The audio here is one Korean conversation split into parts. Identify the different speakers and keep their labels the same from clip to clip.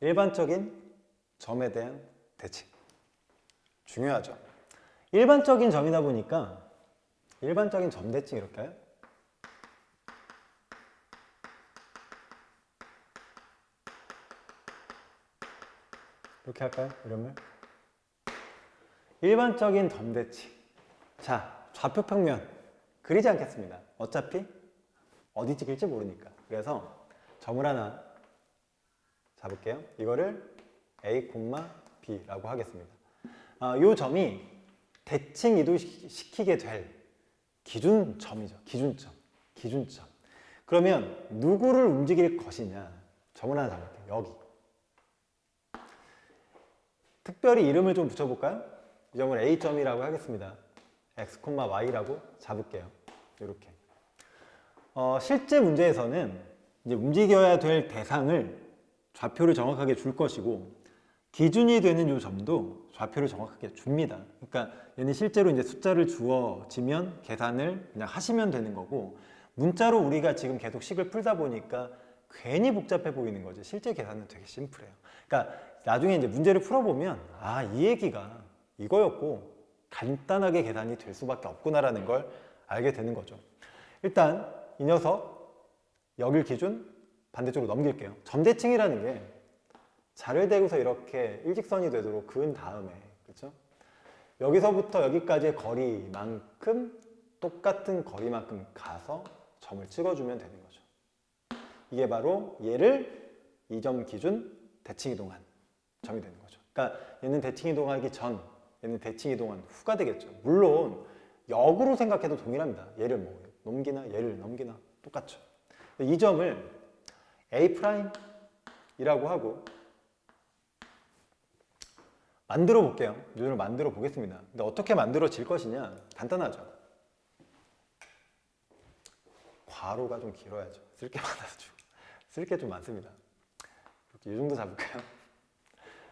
Speaker 1: 일반적인 점에 대한 대칭. 중요하죠. 일반적인 점이다 보니까 일반적인 점 대칭 이렇게 해요. 이렇게 할까요? 이러면 일반적인 점 대칭. 자, 좌표 평면 그리지 않겠습니다. 어차피 어디 찍힐지 모르니까. 그래서 점을 하나 잡을게요. 이거를 A, B라고 하겠습니다. 이 점이 대칭 이동시키게 될 기준점이죠. 기준점. 그러면 누구를 움직일 것이냐. 점을 하나 잡을게요. 여기. 특별히 이름을 좀 붙여볼까요? 이 점을 A점이라고 하겠습니다. X, Y라고 잡을게요. 이렇게. 실제 문제에서는 이제 움직여야 될 대상을 좌표를 정확하게 줄 것이고 기준이 되는 이 점도 좌표를 정확하게 줍니다. 그러니까 얘는 실제로 이제 숫자를 주어지면 계산을 그냥 하시면 되는 거고 문자로 우리가 지금 계속 식을 풀다 보니까 괜히 복잡해 보이는 거지. 실제 계산은 되게 심플해요. 그러니까 나중에 이제 문제를 풀어보면 이 얘기가 이거였고 간단하게 계산이 될 수밖에 없구나라는 걸 알게 되는 거죠. 일단 이 녀석 여길 기준 반대쪽으로 넘길게요. 점대칭이라는 게 자를 대고서 이렇게 일직선이 되도록 그은 다음에 그렇죠? 여기서부터 여기까지의 거리만큼 똑같은 거리만큼 가서 점을 찍어주면 되는 거죠. 이게 바로 얘를 이 점 기준 대칭 이동한 점이 되는 거죠. 그러니까 얘는 대칭 이동하기 전, 얘는 대칭 이동한 후가 되겠죠. 물론 역으로 생각해도 동일합니다. 얘를 뭐 넘기나 얘를 넘기나 똑같죠. 이 점을 A'이라고 하고 만들어 볼게요. 눈을 만들어 보겠습니다. 근데 어떻게 만들어질 것이냐? 간단하죠. 괄호가 좀 길어야죠. 쓸 게 많아서 쓸 게 좀 많습니다. 이렇게 이 정도 잡을까요?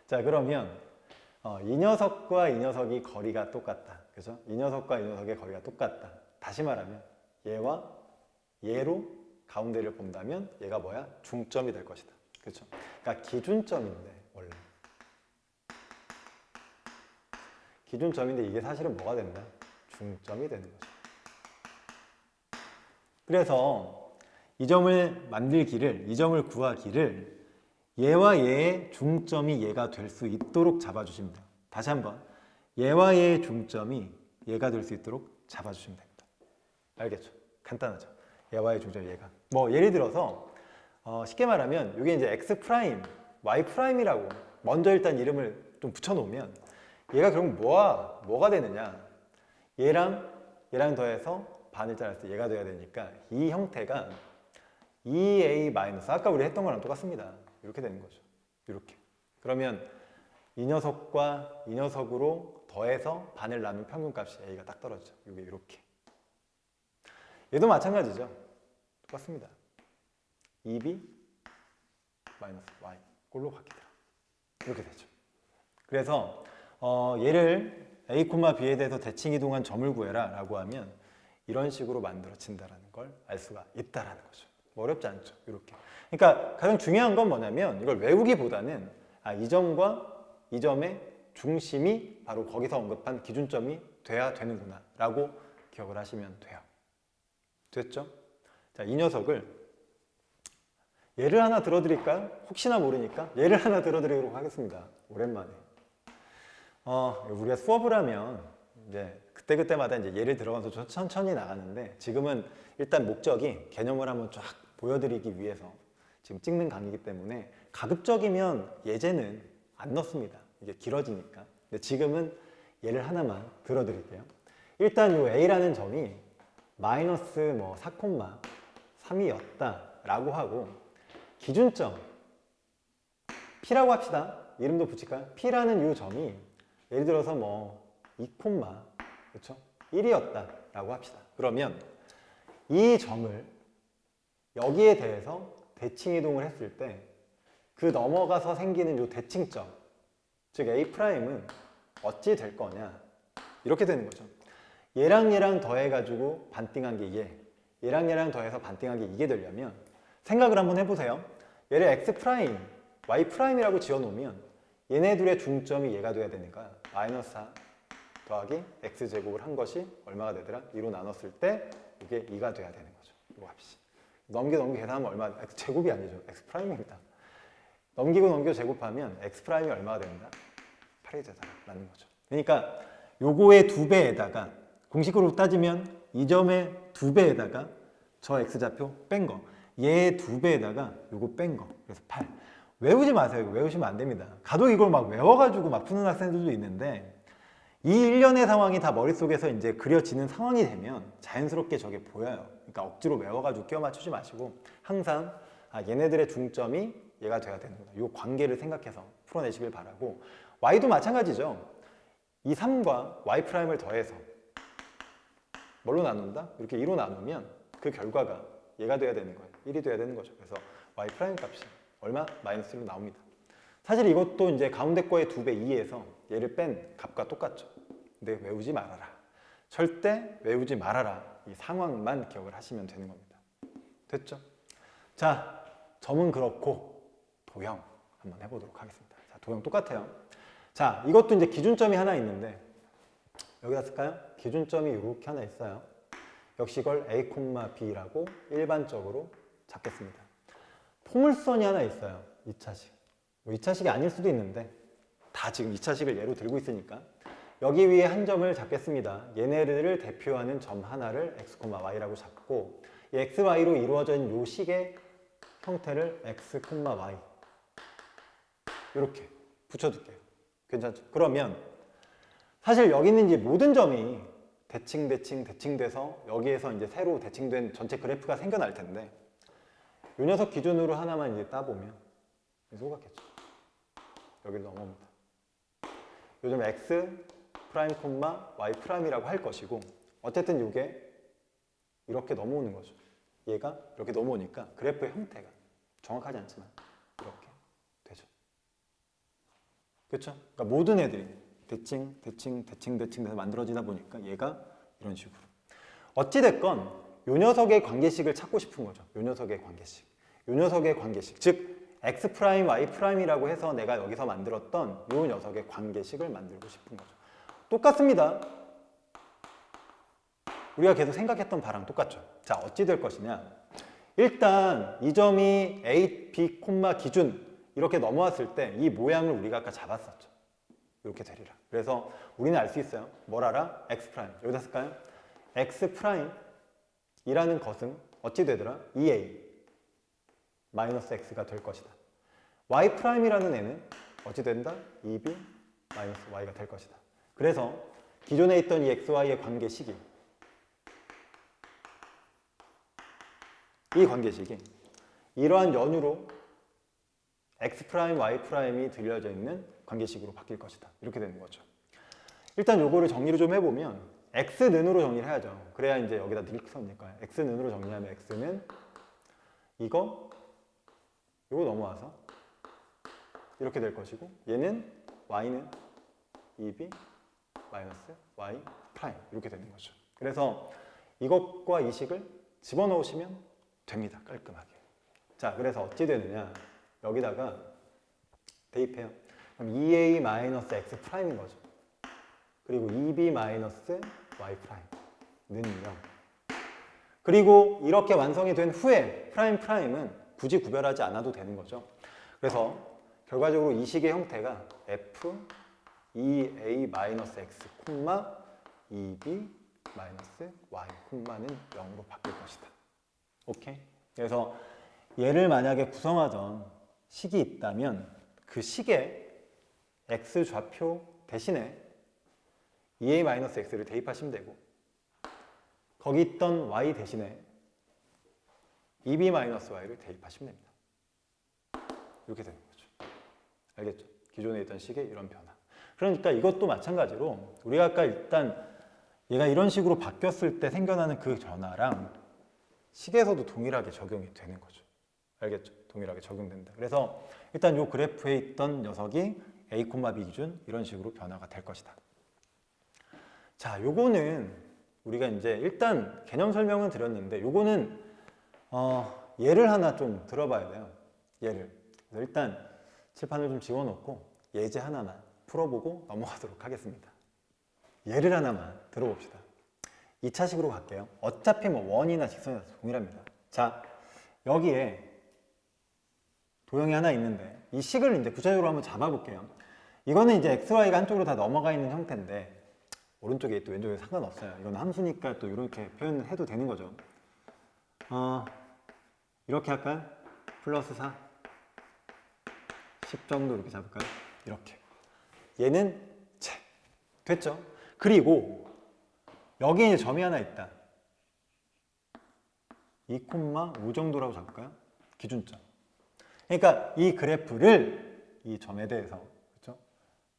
Speaker 1: 자, 그러면 이 녀석과 이 녀석이 거리가 똑같다. 그죠? 이 녀석과 이 녀석의 거리가 똑같다. 다시 말하면 얘와 얘로 가운데를 본다면 얘가 뭐야? 중점이 될 것이다. 그렇죠? 그러니까 기준점인데 원래 기준점인데 이게 사실은 뭐가 된다? 중점이 되는 거죠. 그래서 이 점을 만들기를, 이 점을 구하기를 얘와 얘의 중점이 얘가 될 수 있도록 잡아주시면 돼요. 다시 한번 얘와 얘의 중점이 얘가 될 수 있도록 잡아주시면 됩니다. 알겠죠? 간단하죠? 얘와의 중점이 얘가. 뭐 예를 들어서 쉽게 말하면 이게 이제 X 프라임, Y 프라임이라고 먼저 일단 이름을 좀 붙여놓으면 얘가 그럼 뭐가 되느냐? 얘랑 더해서 반을 잘랐을 때 얘가 돼야 되니까 이 형태가 2A 마이너스 아까 우리 했던 거랑 똑같습니다. 이렇게 되는 거죠. 이렇게. 그러면 이 녀석과 이 녀석으로 더해서 반을 나눈 평균값이 A가 딱 떨어지죠. 이게 이렇게. 얘도 마찬가지죠. 똑같습니다. 2B 마이너스 Y 꼴로 바뀌더라. 이렇게 되죠. 그래서 얘를 A, B에 대해서 대칭 이동한 점을 구해라 라고 하면 이런 식으로 만들어진다는 걸 알 수가 있다는 거죠. 뭐 어렵지 않죠. 이렇게. 그러니까 가장 중요한 건 뭐냐면 이걸 외우기보다는 이 점과 이 점의 중심이 바로 거기서 언급한 기준점이 돼야 되는구나 라고 기억을 하시면 돼요. 됐죠? 자, 이 녀석을 예를 하나 들어드릴까요? 혹시나 모르니까 예를 하나 들어드리도록 하겠습니다. 오랜만에. 우리가 수업을 하면 이제 그때마다 이제 예를 들어가면서 천천히 나가는데 지금은 일단 목적이 개념을 한번 쫙 보여드리기 위해서 지금 찍는 강의이기 때문에 가급적이면 예제는 안 넣습니다. 이게 길어지니까. 근데 지금은 예를 하나만 들어드릴게요. 일단 이 A라는 점이 마이너스 4,3이었다 라고 하고 기준점 P라고 합시다. 이름도 붙일까요? P라는 이 점이 예를 들어서 2, 그렇죠? 1이었다 라고 합시다. 그러면 이 점을 여기에 대해서 대칭 이동을 했을 때 그 넘어가서 생기는 이 대칭점, 즉 A'은 어찌 될 거냐? 이렇게 되는 거죠. 얘랑 더해가지고 반띵한 게 얘, 얘랑 더해서 반띵한 게 이게 되려면 생각을 한번 해보세요. 얘를 X y''이라고 지어놓으면 얘네 둘의 중점이 얘가 돼야 되니까 마이너스 4 더하기 x제곱을 한 것이 얼마가 되더라? 2로 나눴을 때 이게 2가 돼야 되는 거죠. 이 값이. 넘겨 계산하면 얼마? x제곱이 아니죠. x'입니다. 넘기고 제곱하면 x'이 얼마가 된다? 8이 되다라는 거죠. 그러니까 요거의 2배에다가 공식으로 따지면 이 점의 2배에다가 저 x좌표 뺀 거, 얘의 2배에다가 요거 뺀 거, 그래서 8. 외우지 마세요. 이거 외우시면 안 됩니다. 가도 이걸 막 외워가지고 막 푸는 학생들도 있는데 이 일련의 상황이 다 머릿속에서 이제 그려지는 상황이 되면 자연스럽게 저게 보여요. 그러니까 억지로 외워가지고 끼워 맞추지 마시고 항상 얘네들의 중점이 얘가 돼야 되는 거다. 이 관계를 생각해서 풀어내시길 바라고, y도 마찬가지죠. 이 3과 y''을 더해서 뭘로 나눈다? 이렇게 2로 나누면 그 결과가 얘가 돼야 되는 거예요. 1이 돼야 되는 거죠. 그래서 y' 값이 얼마? 마이너스 1로 나옵니다. 사실 이것도 이제 가운데 거의 2배 2에서 얘를 뺀 값과 똑같죠. 근데 외우지 말아라. 절대 외우지 말아라. 이 상황만 기억을 하시면 되는 겁니다. 됐죠? 자, 점은 그렇고 도형 한번 해보도록 하겠습니다. 자, 도형 똑같아요. 자, 이것도 이제 기준점이 하나 있는데 여기다 쓸까요? 기준점이 이렇게 하나 있어요. 역시 이걸 a, b라고 일반적으로 잡겠습니다. 포물선이 하나 있어요. 2차식. 뭐 2차식이 아닐 수도 있는데 다 지금 2차식을 예로 들고 있으니까 여기 위에 한 점을 잡겠습니다. 얘네들을 대표하는 점 하나를 x, y라고 잡고 이 x, y로 이루어져 있는 요 식의 형태를 x, y 이렇게 붙여둘게요. 괜찮죠? 그러면 사실 여기 있는 이제 모든 점이 대칭돼서 여기에서 이제 새로 대칭된 전체 그래프가 생겨날 텐데 이 녀석 기준으로 하나만 이제 따보면 똑같겠죠. 여기를 넘어옵니다. 요즘 x 프라임 콤마 y 프라임이라고 할 것이고 어쨌든 이게 이렇게 넘어오는 거죠. 얘가 이렇게 넘어오니까 그래프의 형태가 정확하지 않지만 이렇게 되죠. 그렇죠? 그러니까 모든 애들이 대칭돼서 만들어지다 보니까 얘가 이런 식으로. 어찌됐건 요 녀석의 관계식을 찾고 싶은 거죠. 요 녀석의 관계식. 요 녀석의 관계식. 즉 x 프라임, y 프라임이라고 해서 내가 여기서 만들었던 요 녀석의 관계식을 만들고 싶은 거죠. 똑같습니다. 우리가 계속 생각했던 바랑 똑같죠. 자, 어찌 될 것이냐. 일단 이 점이 a, b, 기준 이렇게 넘어왔을 때 이 모양을 우리가 아까 잡았었죠. 이렇게 되리라. 그래서 우리는 알 수 있어요. 뭘 알아? x 프라임. 여기다 쓸까요? x 프라임이라는 것은 어찌 되더라? 2a 마이너스 x가 될 것이다. y 프라임이라는 애는 어찌 된다? 2b 마이너스 y가 될 것이다. 그래서 기존에 있던 이 x, y의 관계식이 이 관계식이 이러한 연유로 x 프라임, y 프라임이 들려져 있는 관계식으로 바뀔 것이다. 이렇게 되는 거죠. 일단 요거를 정리를 좀 해보면 x는으로 정리를 해야죠. 그래야 이제 여기다 넣을까요? x는으로 정리하면 x는 이거 넘어와서 이렇게 될 것이고 얘는 y는 2b 마이너스 y 프라임 이렇게 되는 거죠. 그래서 이것과 이 식을 집어넣으시면 됩니다. 깔끔하게. 자, 그래서 어찌 되느냐. 여기다가 대입해요. 그럼 2a 마이너스 x 프라임인 거죠. 그리고 2b 마이너스 y 프라임는 0. 그리고 이렇게 완성이 된 후에 프라임은 굳이 구별하지 않아도 되는 거죠. 그래서 결과적으로 이 식의 형태가 f 2a 마이너스 x, 2b 마이너스 y, 는 0으로 바뀔 것이다. 오케이? 그래서 얘를 만약에 구성하던 식이 있다면 그 식에 x 좌표 대신에 2a 마이너스 x를 대입하시면 되고 거기 있던 y 대신에 2b 마이너스 y를 대입하시면 됩니다. 이렇게 되는 거죠. 알겠죠? 기존에 있던 식의 이런 변화. 그러니까 이것도 마찬가지로 우리가 아까 일단 얘가 이런 식으로 바뀌었을 때 생겨나는 그 변화랑 식에서도 동일하게 적용이 되는 거죠. 알겠죠? 동일하게 적용된다. 그래서 일단 이 그래프에 있던 녀석이 a, b 기준 이런 식으로 변화가 될 것이다. 자, 요거는 우리가 이제 일단 개념 설명은 드렸는데 요거는 예를 하나 좀 들어봐야 돼요. 예를. 그래서 일단 칠판을 좀 지워놓고 예제 하나만 풀어보고 넘어가도록 하겠습니다. 예를 하나만 들어봅시다. 2차식으로 갈게요. 어차피 뭐 원이나 직선이나 동일합니다. 자, 여기에 도형이 하나 있는데 이 식을 이제 구체적으로 한번 잡아볼게요. 이거는 이제 xy가 한쪽으로 다 넘어가 있는 형태인데 오른쪽에 있도 왼쪽에 상관없어요. 이건 함수니까 또 이렇게 표현해도 되는 거죠. 이렇게 할까요? 플러스 4 10 정도 이렇게 잡을까요? 이렇게. 얘는 책. 됐죠? 그리고 여기 이제 점이 하나 있다. 2,5 정도라고 잡을까요? 기준점. 그러니까 이 그래프를 이 점에 대해서 그렇죠?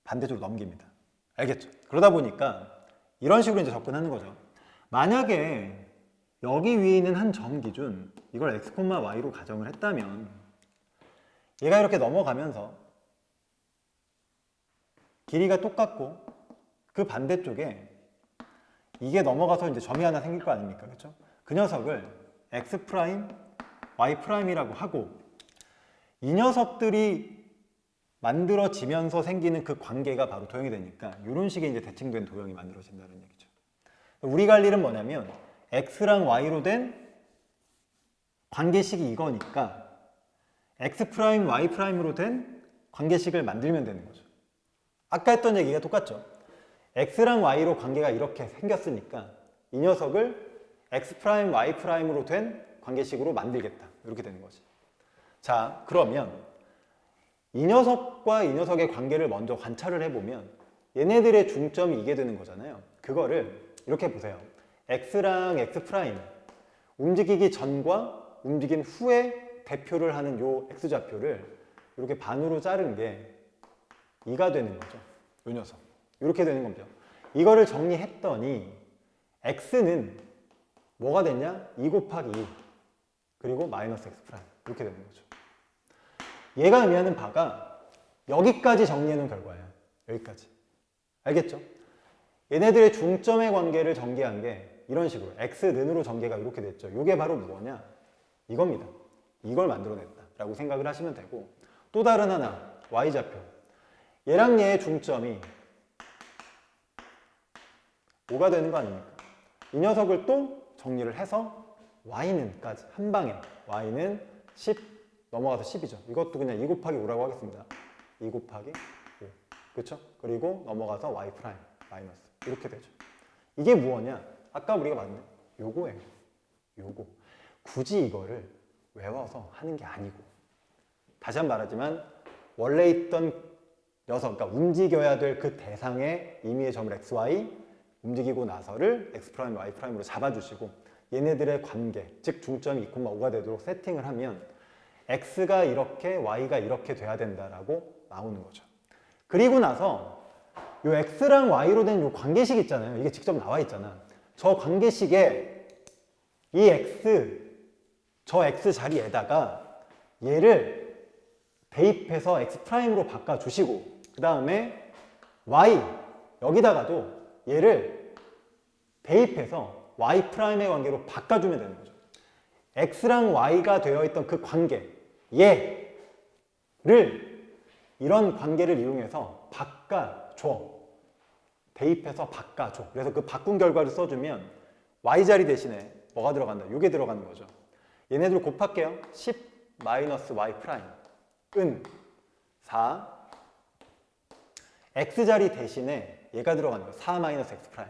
Speaker 1: 반대쪽으로 넘깁니다. 알겠죠? 그러다 보니까 이런 식으로 이제 접근하는 거죠. 만약에 여기 위에 있는 한 점 기준 이걸 x, y로 가정을 했다면 얘가 이렇게 넘어가면서 길이가 똑같고 그 반대쪽에 이게 넘어가서 이제 점이 하나 생길 거 아닙니까? 그렇죠? 그 녀석을 x', y'이라고 하고 이 녀석들이 만들어지면서 생기는 그 관계가 바로 도형이 되니까 이런 식의 이제 대칭된 도형이 만들어진다는 얘기죠. 우리가 할 일은 뭐냐면 x랑 y로 된 관계식이 이거니까 x', y'으로 된 관계식을 만들면 되는 거죠. 아까 했던 얘기가 똑같죠. x랑 y로 관계가 이렇게 생겼으니까 이 녀석을 x', y'으로 된 관계식으로 만들겠다. 이렇게 되는 거지. 자, 그러면 이 녀석과 이 녀석의 관계를 먼저 관찰을 해보면 얘네들의 중점이 이게 되는 거잖아요. 그거를 이렇게 보세요. x랑 x' 움직이기 전과 움직인 후에 대표를 하는 요 x좌표를 이렇게 반으로 자른 게 2가 되는 거죠. 요 녀석. 이렇게 되는 겁니다. 이거를 정리했더니 x는 뭐가 됐냐? 2 곱하기 2 그리고 마이너스 x' 이렇게 되는 거죠. 얘가 의미하는 바가 여기까지 정리해놓은 결과예요. 여기까지. 알겠죠? 얘네들의 중점의 관계를 전개한 게 이런 식으로 x는으로 전개가 이렇게 됐죠. 이게 바로 뭐냐? 이겁니다. 이걸 만들어냈다라고 생각을 하시면 되고 또 다른 하나 y좌표. 얘랑 얘의 중점이 5가 되는 거 아닙니까? 이 녀석을 또 정리를 해서 y는까지 한 방에 y는 10 넘어가서 10이죠. 이것도 그냥 2 곱하기 5라고 하겠습니다. 2 곱하기 5. 그렇죠? 그리고 넘어가서 y 프라임 마이너스 이렇게 되죠. 이게 무엇이냐? 아까 우리가 봤는데 요거예요. 요거. 굳이 이거를 외워서 하는 게 아니고 다시 한번 말하지만 원래 있던 녀석, 그러니까 움직여야 될 그 대상의 임의의 점을 xy 움직이고 나서를 x', y'으로 잡아주시고 얘네들의 관계, 즉 중점이 2,5가 되도록 세팅을 하면 x가 이렇게, y가 이렇게 돼야 된다라고 나오는 거죠. 그리고 나서 요 x랑 y로 된 요 관계식 있잖아요. 이게 직접 나와 있잖아. 저 관계식에 이 x, 저 x 자리에다가 얘를 대입해서 x''으로 바꿔주시고 그 다음에 y, 여기다가도 얘를 대입해서 y''의 관계로 바꿔주면 되는 거죠. x랑 y가 되어 있던 그 관계, 얘를 이런 관계를 이용해서 바꿔줘. 대입해서 바꿔줘. 그래서 그 바꾼 결과를 써주면 y자리 대신에 뭐가 들어간다? 이게 들어가는 거죠. 얘네들 곱할게요. 10 마이너스 y', 은 4. x자리 대신에 얘가 들어가는 거예요. 4 마이너스 x'.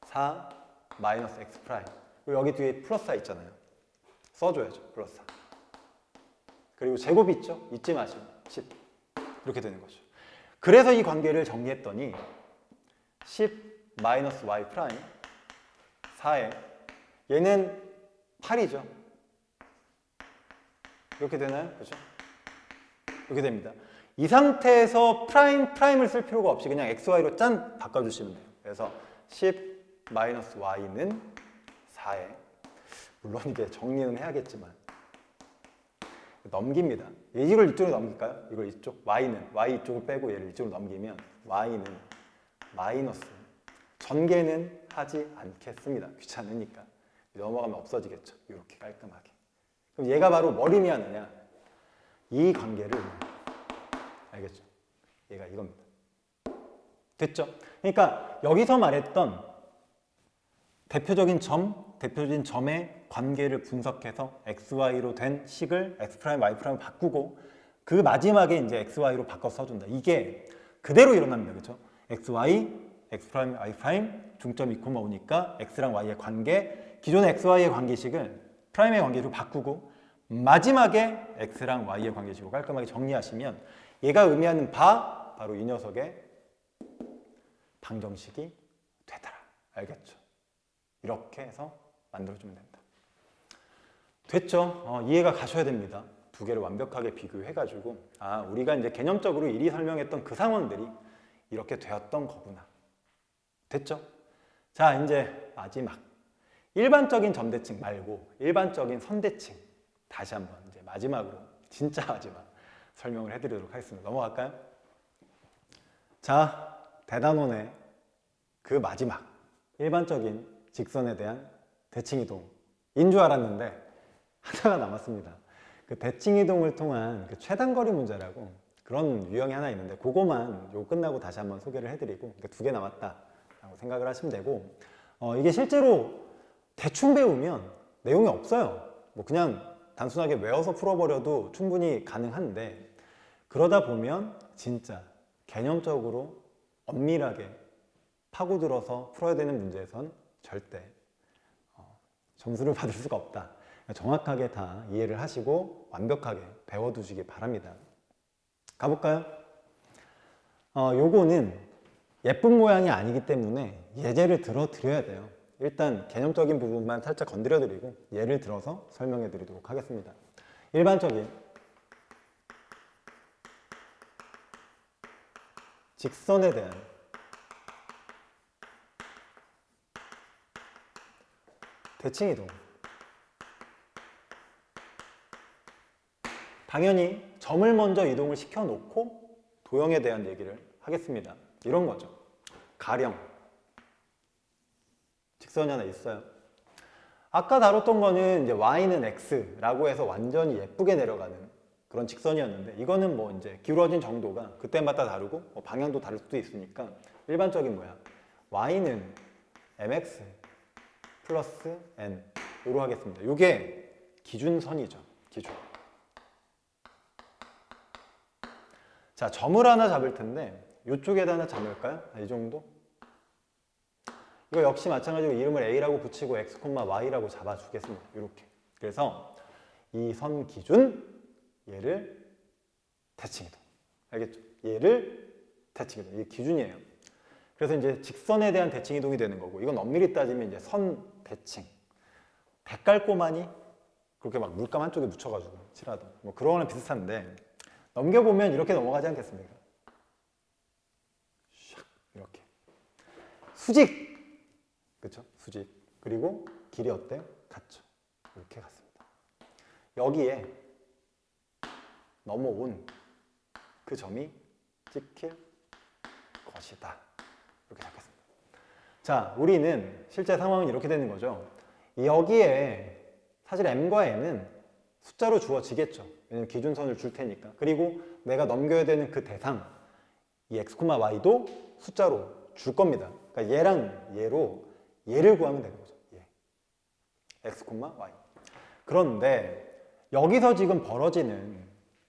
Speaker 1: 4 마이너스 x'. 여기 뒤에 플러스 4 있잖아요. 써줘야죠. 플러스 4. 그리고 제곱 있죠? 잊지 마시고 10. 이렇게 되는 거죠. 그래서 이 관계를 정리했더니 10 마이너스 y', 4에 얘는 8이죠. 이렇게 되나요? 그죠? 이렇게 됩니다. 이 상태에서 프라임을 쓸 필요가 없이 그냥 xy로 짠 바꿔주시면 돼요. 그래서 10 마이너스 y는 4에 물론 이게 정리는 해야겠지만 넘깁니다. 이걸 이쪽으로 넘길까요? 이걸 이쪽 y 이쪽을 빼고 얘를 이쪽으로 넘기면 y는 마이너스 전개는 하지 않겠습니다. 귀찮으니까 넘어가면 없어지겠죠. 이렇게 깔끔하게. 그럼 얘가 바로 뭘 의미하느냐? 이 관계를 알겠죠? 얘가 이겁니다. 됐죠? 그러니까 여기서 말했던 대표적인 점의 관계를 분석해서 XY로 된 식을 X', Y''로 바꾸고 그 마지막에 이제 XY로 바꿔서 써준다. 이게 그대로 일어납니다. 그렇죠? XY, X', Y', 중점 2,5니까 X랑 Y의 관계, 기존의 XY의 관계식을 프라임의 관계식으로 바꾸고 마지막에 X랑 Y의 관계식으로 깔끔하게 정리하시면 얘가 의미하는 바로 이 녀석의 방정식이 되더라. 알겠죠? 이렇게 해서 만들어주면 된다. 됐죠? 이해가 가셔야 됩니다. 두 개를 완벽하게 비교해가지고 우리가 이제 개념적으로 이리 설명했던 그 상황들이 이렇게 되었던 거구나. 됐죠? 자, 이제 마지막 일반적인 점대칭 말고 일반적인 선대칭 다시 한번 이제 마지막으로 진짜 마지막 설명을 해드리도록 하겠습니다. 넘어갈까요? 자, 대단원의 그 마지막 일반적인 직선에 대한 대칭이동인 줄 알았는데 하나가 남았습니다. 그 대칭이동을 통한 그 최단거리 문제라고 그런 유형이 하나 있는데 그거만 요 끝나고 다시 한번 소개를 해드리고 두 개 남았다라고 생각을 하시면 되고 이게 실제로 대충 배우면 내용이 없어요. 뭐 그냥 단순하게 외워서 풀어버려도 충분히 가능한데 그러다 보면 진짜 개념적으로 엄밀하게 파고들어서 풀어야 되는 문제에선 절대 점수를 받을 수가 없다. 정확하게 다 이해를 하시고 완벽하게 배워두시기 바랍니다. 가볼까요? 요거는 예쁜 모양이 아니기 때문에 예제를 들어 드려야 돼요. 일단 개념적인 부분만 살짝 건드려 드리고 예를 들어서 설명해 드리도록 하겠습니다. 일반적인 직선에 대한 대칭이동. 당연히 점을 먼저 이동을 시켜놓고 도형에 대한 얘기를 하겠습니다. 이런 거죠. 가령 직선이 하나 있어요. 아까 다뤘던 거는 이제 y는 x라고 해서 완전히 예쁘게 내려가는 그런 직선이었는데 이거는 뭐 이제 기울어진 정도가 그때마다 다르고 뭐 방향도 다를 수도 있으니까 일반적인 모양 y는 mx 플러스 n으로 하겠습니다. 이게 기준선이죠. 기준. 자, 점을 하나 잡을 텐데 이쪽에다 하나 잡을까요? 이 정도? 이거 역시 마찬가지로 이름을 A라고 붙이고 X, Y라고 잡아주겠습니다. 이렇게. 그래서 이 선 기준 얘를 대칭이동. 알겠죠? 얘를 대칭이동. 이게 기준이에요. 그래서 이제 직선에 대한 대칭이동이 되는 거고 이건 엄밀히 따지면 이제 선 대칭. 백깔꼬마니 그렇게 막 물감 한쪽에 묻혀가지고 칠하던 뭐 그런 거랑 비슷한데 넘겨보면 이렇게 넘어가지 않겠습니까? 샥 이렇게 수직 그쵸? 수직 그리고 길이 어때요? 같죠? 이렇게 갔습니다. 여기에 넘어온 그 점이 찍힐 것이다. 이렇게 잡겠습니다. 자, 우리는 실제 상황은 이렇게 되는 거죠. 여기에 사실 m과 n은 숫자로 주어지겠죠. 왜냐면 기준선을 줄 테니까. 그리고 내가 넘겨야 되는 그 대상, 이 x, y도 숫자로 줄 겁니다. 그러니까 얘랑 얘로 얘를 구하면 되는 거죠. 얘. x, y. 그런데 여기서 지금 벌어지는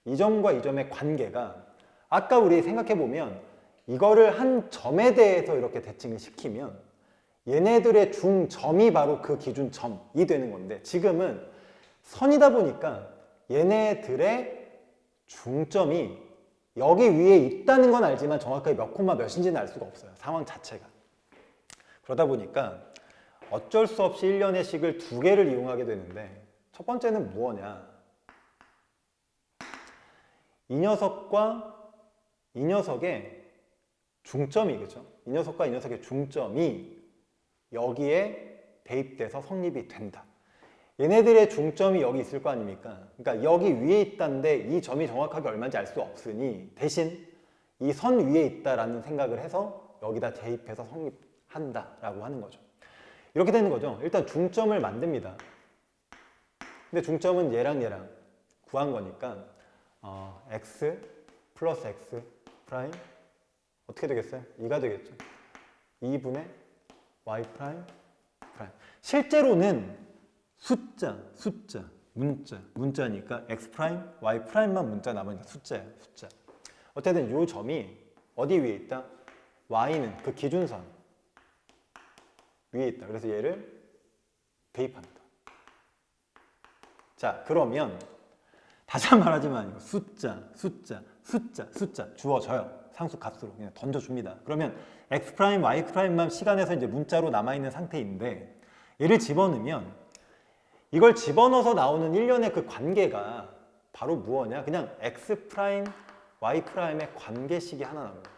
Speaker 1: 이 점과 이 점의 관계가 아까 우리 생각해보면 이거를 한 점에 대해서 이렇게 대칭을 시키면 얘네들의 중점이 바로 그 기준점이 되는 건데 지금은 선이다 보니까 얘네들의 중점이 여기 위에 있다는 건 알지만 정확하게 몇 콤마 몇인지는 알 수가 없어요. 상황 자체가. 그러다 보니까 어쩔 수 없이 1년의 식을 두 개를 이용하게 되는데 첫 번째는 무엇냐? 이 녀석과 이 녀석의 중점이 그죠? 이 녀석과 이 녀석의 중점이 여기에 대입돼서 성립이 된다. 얘네들의 중점이 여기 있을 거 아닙니까? 그러니까 여기 위에 있다는데 이 점이 정확하게 얼마인지 알 수 없으니 대신 이 선 위에 있다라는 생각을 해서 여기다 대입해서 성립한다라고 하는 거죠. 이렇게 되는 거죠. 일단 중점을 만듭니다. 근데 중점은 얘랑 얘랑 구한 거니까 x, 플러스 x 프라임 어떻게 되겠어요? 2가 되겠죠. 2분의 y 프라임 프라임. 실제로는 숫자, 문자니까 x 프라임, y 프라임만 문자 남으니까 숫자예요, 숫자. 어쨌든 이 점이 어디 위에 있다? y는 그 기준선 위에 있다. 그래서 얘를 대입합니다. 자, 그러면 다시 한 번 말하지만 이거 숫자 주어져요. 상수 값으로 그냥 던져줍니다. 그러면 x 프라임, y 프라임만 시간에서 이제 문자로 남아있는 상태인데 얘를 집어넣으면 이걸 집어넣어서 나오는 일련의 그 관계가 바로 무엇이냐? 그냥 x 프라임, y 프라임의 관계식이 하나 나옵니다.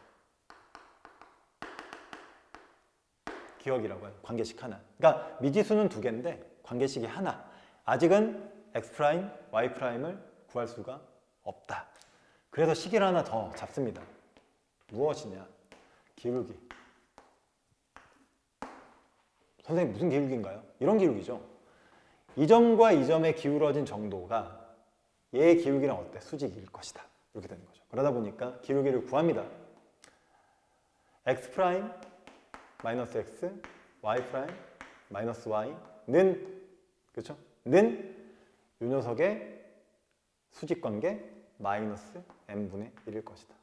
Speaker 1: 기억이라고 해요. 관계식 하나. 그러니까 미지수는 두 개인데 관계식이 하나. 아직은 x 프라임, y 프라임을 구할 수가 없다. 그래서 식을 하나 더 잡습니다. 무엇이냐? 기울기. 선생님 무슨 기울기인가요? 이런 기울기죠. 이 점과 이 점의 기울어진 정도가 얘의 기울기랑 어때? 수직일 것이다. 이렇게 되는 거죠. 그러다 보니까 기울기를 구합니다. x 프라임 마이너스 x, y 프라임 마이너스 y는 그렇죠? 는 이 녀석의 수직관계 마이너스 m분의 1일 것이다.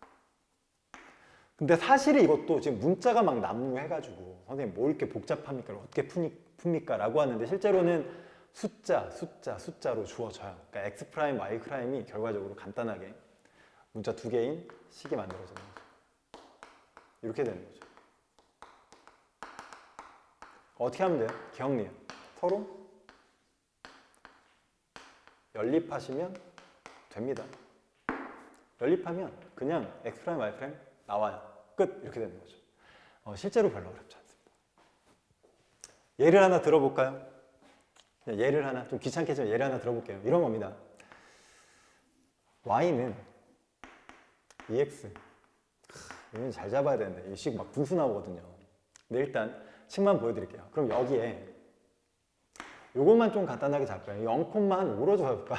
Speaker 1: 근데 사실 이것도 지금 문자가 막 난무해가지고 선생님 뭐 이렇게 복잡합니까? 어떻게 풉니까? 라고 하는데 실제로는 숫자로 주어져요. 그러니까 x 프라임, y 프라임이 결과적으로 간단하게 문자 두 개인 식이 만들어지는 거죠. 이렇게 되는 거죠. 어떻게 하면 돼요? 기억리에 서로 연립하시면 됩니다. 연립하면 그냥 x 프라임, y 프라임 나와요. 끝! 이렇게 되는 거죠. 실제로 별로 어렵지 않습니다. 예를 하나 들어볼까요? 예를 하나, 좀 귀찮겠지만 예를 하나 들어볼게요. 이런 겁니다. y는 ex. 이건 잘 잡아야 되는데 이 식 막 분수 나오거든요. 근데 일단 식만 보여드릴게요. 그럼 여기에 요것만 좀 간단하게 잡을까요? 0,5로 잡을까?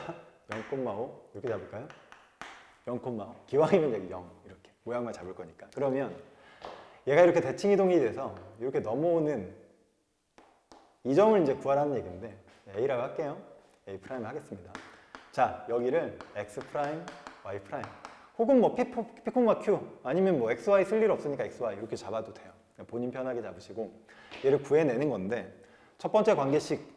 Speaker 1: 0,5 이렇게 잡을까요? 0,5 기왕이면 여기 0 이렇게 모양만 잡을 거니까. 그러면 얘가 이렇게 대칭 이동이 돼서 이렇게 넘어오는 이 점을 이제 구하라는 얘기인데 A라고 할게요. A 프라임 하겠습니다. 자, 여기를 X 프라임, Y 프라임 혹은 뭐 P, Q 아니면 뭐 X, Y 쓸 일 없으니까 X, Y 이렇게 잡아도 돼요. 본인 편하게 잡으시고 얘를 구해내는 건데 첫 번째 관계식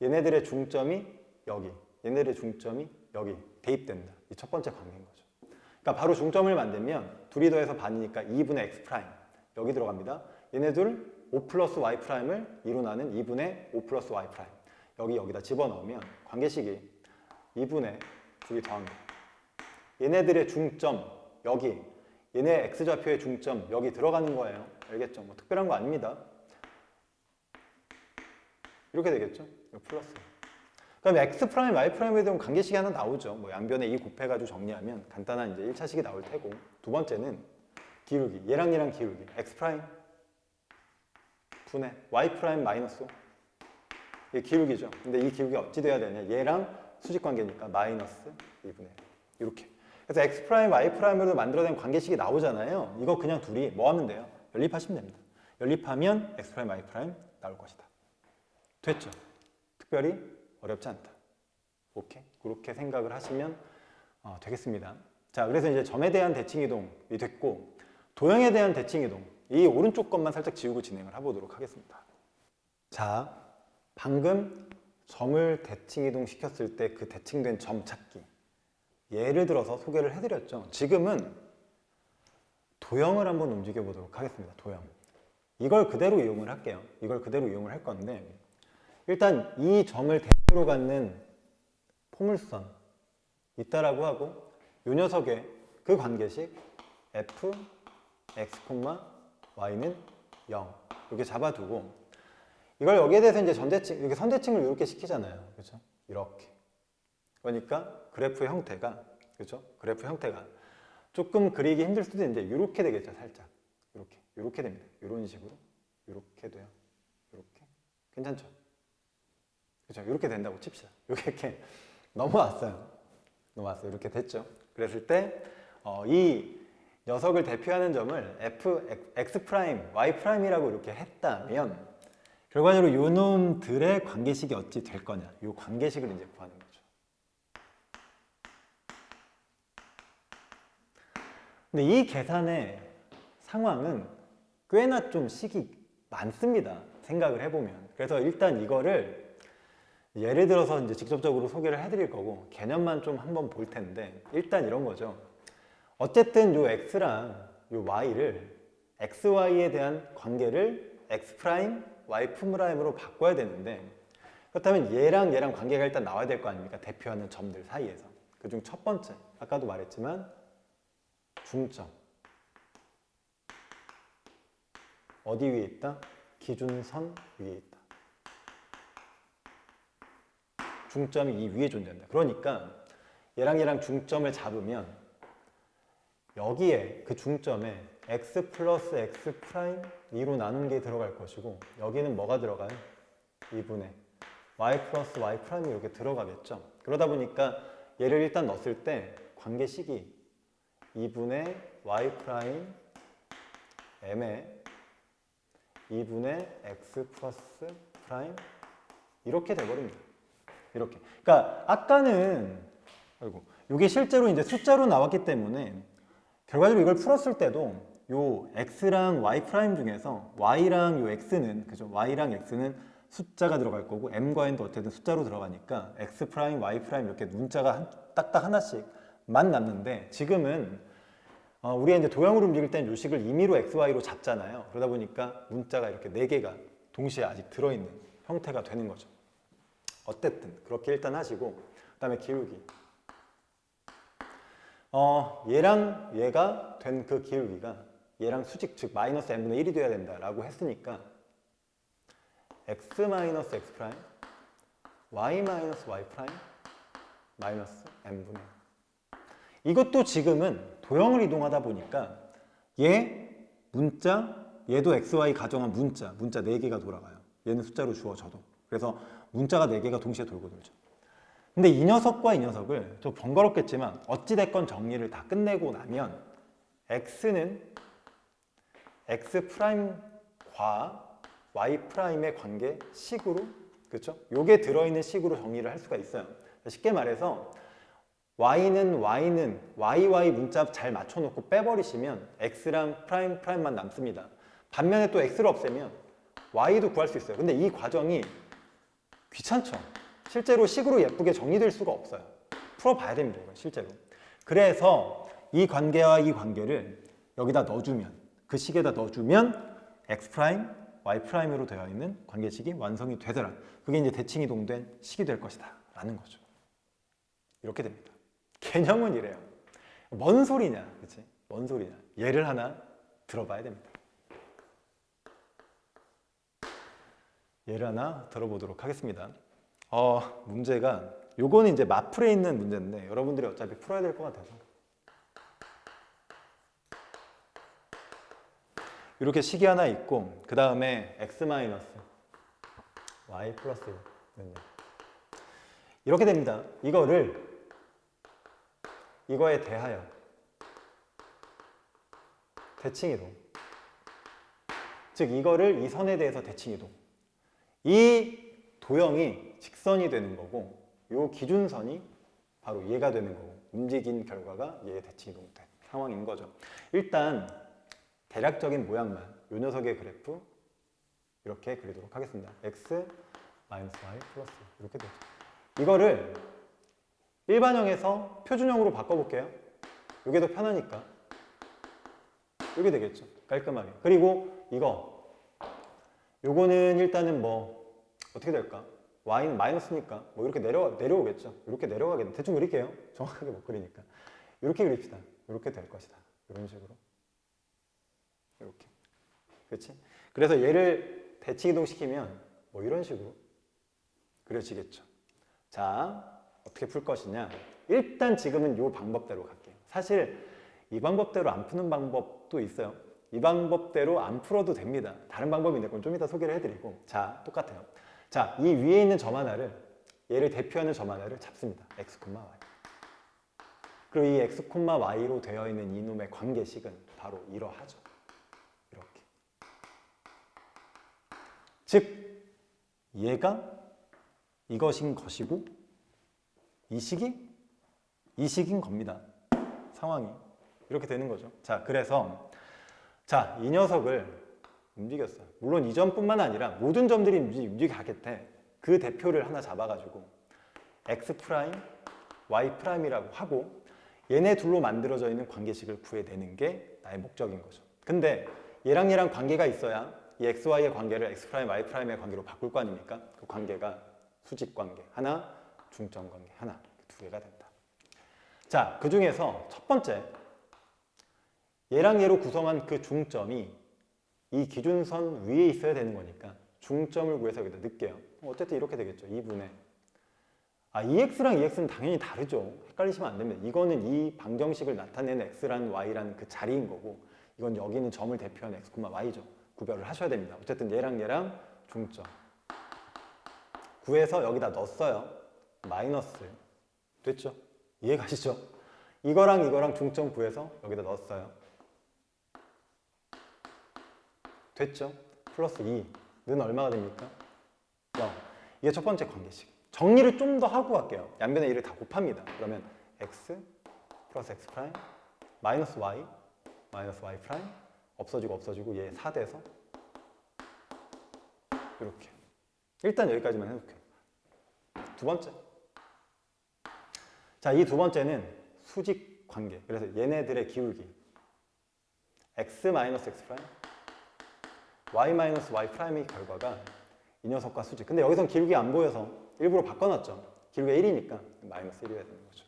Speaker 1: 얘네들의 중점이 여기, 얘네들의 중점이 여기 대입된다. 이 첫 번째 관계인 거죠. 그러니까 바로 중점을 만들면 둘이 더해서 반이니까 2분의 x 프라임 여기 들어갑니다. 얘네들 5 플러스 y 프라임을 2로 나는 2분의 5 플러스 y 프라임 여기다 집어넣으면 관계식이 2분의 둘이 더한 거. 얘네들의 중점 여기, 얘네 x좌표의 중점 여기 들어가는 거예요. 알겠죠? 뭐 특별한 거 아닙니다. 이렇게 되겠죠? 이거 플러스. 그럼 x 프라임, y 프라임에 대한 관계식이 하나 나오죠. 뭐 양변에 2 곱해가지고 정리하면 간단한 이제 1차식이 나올 테고 두 번째는 기울기. 얘랑 얘랑 기울기. x 프라임 분의 y 프라임 마이너스 5. 이게 기울기죠. 근데 이 기울기가 어찌 돼야 되냐? 얘랑 수직 관계니까 마이너스 2분의 1. 이렇게. 그래서 x 프라임, y 프라임으로 만들어낸 관계식이 나오잖아요. 이거 그냥 둘이 뭐 하면 돼요? 연립하시면 됩니다. 연립하면 x 프라임, y 프라임 나올 것이다. 됐죠? 특별히 어렵지 않다. 오케이? 그렇게 생각을 하시면 되겠습니다. 자, 그래서 이제 점에 대한 대칭 이동이 됐고 도형에 대한 대칭 이동 이 오른쪽 것만 살짝 지우고 진행을 해보도록 하겠습니다. 자, 방금 점을 대칭 이동 시켰을 때 그 대칭된 점 찾기 예를 들어서 소개를 해드렸죠. 지금은 도형을 한번 움직여 보도록 하겠습니다. 도형. 이걸 그대로 이용을 할게요. 이걸 그대로 이용을 할 건데 일단 이 점을 대표로 갖는 포물선 있다라고 하고 이 녀석의 그 관계식 f, x, y는 0 이렇게 잡아두고 이걸 여기에 대해서 이제 전대칭, 이렇게 선대칭을 이렇게 시키잖아요. 그렇죠? 이렇게. 그러니까 그래프의 형태가 그렇죠? 그래프 형태가 조금 그리기 힘들 수도 있는데 이렇게 되겠죠, 살짝. 이렇게 됩니다. 이런 식으로 이렇게 돼요. 이렇게. 괜찮죠? 그렇죠? 이렇게 된다고 칩시다. 이렇게 넘어왔어요. 넘어왔어요. 이렇게 됐죠. 그랬을 때 이 녀석을 대표하는 점을 x 프라임, y 프라임이라고 이렇게 했다면 결과적으로 요 놈들의 관계식이 어찌 될 거냐. 요 관계식을 이제 구하는 거죠. 근데 이 계산의 상황은 꽤나 좀 식이 많습니다. 생각을 해보면. 그래서 일단 이거를 예를 들어서 이제 직접적으로 소개를 해드릴 거고 개념만 좀 한번 볼 텐데 일단 이런 거죠. 어쨌든 요 x랑 요 y를 xy에 대한 관계를 x 프라임, y 프라임으로 바꿔야 되는데 그렇다면 얘랑 관계가 일단 나와야 될 거 아닙니까? 대표하는 점들 사이에서. 그중 첫 번째, 아까도 말했지만 중점. 어디 위에 있다? 기준선 위에 있다. 중점이 이 위에 존재한다. 그러니까 얘랑 중점을 잡으면 여기에 그 중점에 x 플러스 x 프라임 2로 나눈 게 들어갈 것이고 여기는 뭐가 들어가요? 2분의 y 플러스 y 프라임이 이렇게 들어가겠죠. 그러다 보니까 얘를 일단 넣었을 때 관계식이 2분의 y 프라임 m에 2분의 x 플러스 프라임 이렇게 돼버립니다. 이렇게. 그러니까 아까는 이게 실제로 이제 숫자로 나왔기 때문에 결과적으로 이걸 풀었을 때도 요 x랑 y 프라임 중에서 y랑 요 x는 그죠? y랑 x는 숫자가 들어갈 거고 m과 n도 어쨌든 숫자로 들어가니까 x 프라임, y 프라임 이렇게 문자가 딱딱 하나씩만 남는데 지금은 우리가 이제 도형으로 움직일 땐 요식을 임의로 xy로 잡잖아요. 그러다 보니까 문자가 이렇게 4개가 동시에 아직 들어있는 형태가 되는 거죠. 어쨌든 그렇게 일단 하시고 그 다음에 기울기. 얘랑 얘가 된 그 기울기가 얘랑 수직 즉 마이너스 n분의 1이 돼야 된다라고 했으니까 x 마이너스 x 프라임 y 마이너스 y 프라임 마이너스 n분의 이것도 지금은 도형을 이동하다 보니까 얘 문자 얘도 xy 가정한 문자 4개가 돌아가요. 얘는 숫자로 주어져도. 그래서 문자가 4개가 동시에 돌고 돌죠. 근데 이 녀석과 이 녀석을 좀 번거롭겠지만 어찌됐건 정리를 다 끝내고 나면 x는 x 프라임과 y 프라임의 관계 식으로 그렇죠? 요게 들어있는 식으로 정리를 할 수가 있어요. 쉽게 말해서 y는 yy 문자 잘 맞춰놓고 빼버리시면 x랑 프라임만 남습니다. 반면에 또 x를 없애면 y도 구할 수 있어요. 근데 이 과정이 귀찮죠. 실제로 식으로 예쁘게 정리될 수가 없어요. 풀어봐야 됩니다. 이건 실제로. 그래서 이 관계와 이 관계를 여기다 넣어주면 그 식에다 넣어주면 x 프라임, y 프라임으로 되어 있는 관계식이 완성이 되더라. 그게 이제 대칭이동된 식이 될 것이다 라는 거죠. 이렇게 됩니다. 개념은 이래요. 뭔 소리냐, 그치? 뭔 소리냐. 예를 하나 들어봐야 됩니다. 예를 하나 들어보도록 하겠습니다. 문제가 요거는 이제 마플에 있는 문제인데 여러분들이 어차피 풀어야 될 것 같아서 이렇게 식이 하나 있고 그 다음에 x 마이너스 y 플러스 1 이렇게 됩니다. 이거에 대하여 대칭이동 즉 이거를 이 선에 대해서 대칭이동 이 도형이 직선이 되는 거고 이 기준선이 바로 얘가 되는 거고 움직인 결과가 얘의 대칭이동된 상황인 거죠. 일단 대략적인 모양만 이 녀석의 그래프 이렇게 그리도록 하겠습니다. x 마이너스 y 플러스 이렇게 되죠. 이거를 일반형에서 표준형으로 바꿔볼게요. 이게 더 편하니까 이렇게 되겠죠. 깔끔하게. 그리고 요거는 일단은 뭐 어떻게 될까? y는 마이너스니까 뭐 이렇게 내려오겠죠. 이렇게 내려가겠네. 대충 그릴게요. 정확하게 못 그리니까. 이렇게 그립시다. 이렇게 될 것이다. 이런 식으로. 이렇게. 그렇지? 그래서 얘를 대칭이동시키면 뭐 이런 식으로 그려지겠죠. 자, 어떻게 풀 것이냐? 일단 지금은 이 방법대로 갈게요. 사실 이 방법대로 안 푸는 방법도 있어요. 이 방법대로 안 풀어도 됩니다. 다른 방법인데 그건 좀 이따 소개를 해드리고. 자, 똑같아요. 자, 이 위에 있는 점 하나를 얘를 대표하는 점 하나를 잡습니다. x, y. 그리고 이 x, y로 되어 있는 이놈의 관계식은 바로 이러하죠. 이렇게. 즉 얘가 이것인 것이고 이 식인 겁니다. 상황이 이렇게 되는 거죠. 자, 그래서 이 녀석을 움직였어요. 물론 이 점뿐만 아니라 모든 점들이 움직여가겠대. 그 대표를 하나 잡아가지고 x 프라임, y 프라임이라고 하고 얘네 둘로 만들어져 있는 관계식을 구해내는 게 나의 목적인 거죠. 근데 얘랑 관계가 있어야 이 x, y의 관계를 x 프라임, y 프라임의 관계로 바꿀 거 아닙니까? 그 관계가 수직 관계 하나, 중점 관계 하나, 두 개가 된다. 자, 그 중에서 첫 번째, 얘랑 얘로 구성한 그 중점이 이 기준선 위에 있어야 되는 거니까 중점을 구해서 여기다 넣을게요. 어쨌든 이렇게 되겠죠. 2분의 EX랑 EX는 당연히 다르죠. 헷갈리시면 안 됩니다. 이거는 이 방정식을 나타내는 X라는 Y라는 그 자리인 거고 이건 여기 있는 점을 대표하는 X, Y죠. 구별을 하셔야 됩니다. 어쨌든 얘랑 중점 구해서 여기다 넣었어요. 마이너스 됐죠? 이해가시죠? 이거랑 중점 구해서 여기다 넣었어요. 됐죠? 플러스 2는 얼마가 됩니까? 0. 이게 첫 번째 관계식. 정리를 좀 더 하고 갈게요. 양변의 1을 다 곱합니다. 그러면 x 플러스 x 프라임 마이너스 y 프라임 없어지고 얘 4돼서 이렇게. 일단 여기까지만 해볼게요. 두 번째. 자, 이 두 번째는 수직 관계. 그래서 얘네들의 기울기 x 마이너스 x 프라임 y 마이너스 y 프라임의 결과가 이 녀석과 수직. 근데 여기선 기울기 안 보여서 일부러 바꿔놨죠. 기울기가 1이니까 마이너스 1이 되는 거죠.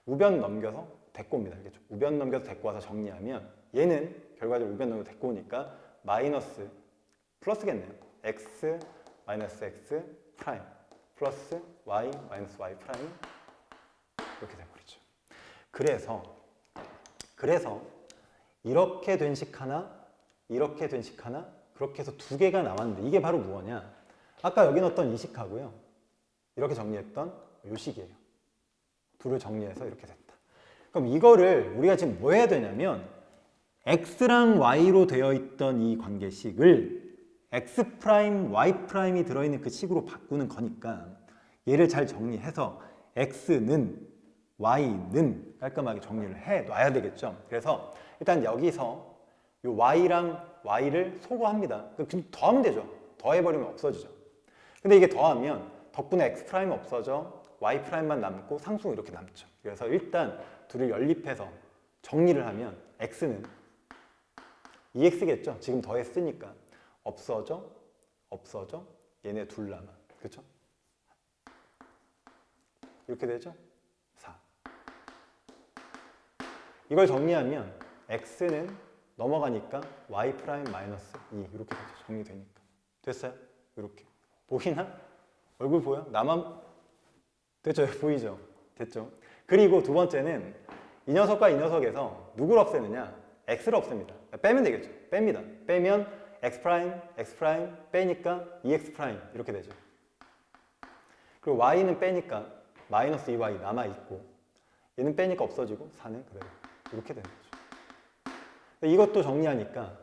Speaker 1: 우변 넘겨서 데꼬입니다. 알겠죠? 우변 넘겨서 데꼬 와서 정리하면 얘는 결과적으로 우변 넘겨서 데꼬 오니까 마이너스 플러스겠네요. x 마이너스 x 프라임 플러스 y 마이너스 y 프라임 이렇게 돼버리죠. 그래서 이렇게 된 식 하나 이렇게 된 식 하나 그렇게 해서 두 개가 나왔는데 이게 바로 무엇이냐? 아까 여기 넣었던 이 식하고요. 이렇게 정리했던 이 식이에요. 둘을 정리해서 이렇게 됐다. 그럼 이거를 우리가 지금 뭐 해야 되냐면 x랑 y로 되어 있던 이 관계식을 x 프라임, y 프라임이 들어있는 그 식으로 바꾸는 거니까 얘를 잘 정리해서 x는 y는 깔끔하게 정리를 해 놔야 되겠죠. 그래서 일단 여기서 이 y랑 y를 소거합니다. 그럼 더하면 되죠. 더해버리면 없어지죠. 근데 이게 더하면 덕분에 x 프라임 없어져 y 프라임만 남고 상수는 이렇게 남죠. 그래서 일단 둘을 연립해서 정리를 하면 x는 2x겠죠. 지금 더했으니까 없어져 얘네 둘 남아. 그렇죠? 이렇게 되죠? 4. 이걸 정리하면 x는 넘어가니까 y 프라임 마이너스 2 이렇게 되죠. 정리되니까. 됐어요? 이렇게. 보이나? 얼굴 보여? 나만 됐죠? 보이죠? 됐죠? 그리고 두 번째는 이 녀석과 이 녀석에서 누구를 없애느냐? x를 없앱니다. 빼면 되겠죠? 뺍니다. 빼면 x 프라임 빼니까 2x 프라임 이렇게 되죠. 그리고 y는 빼니까 마이너스 2y 남아있고 얘는 빼니까 없어지고 4는 그대로 이렇게 되는 거죠. 이것도 정리하니까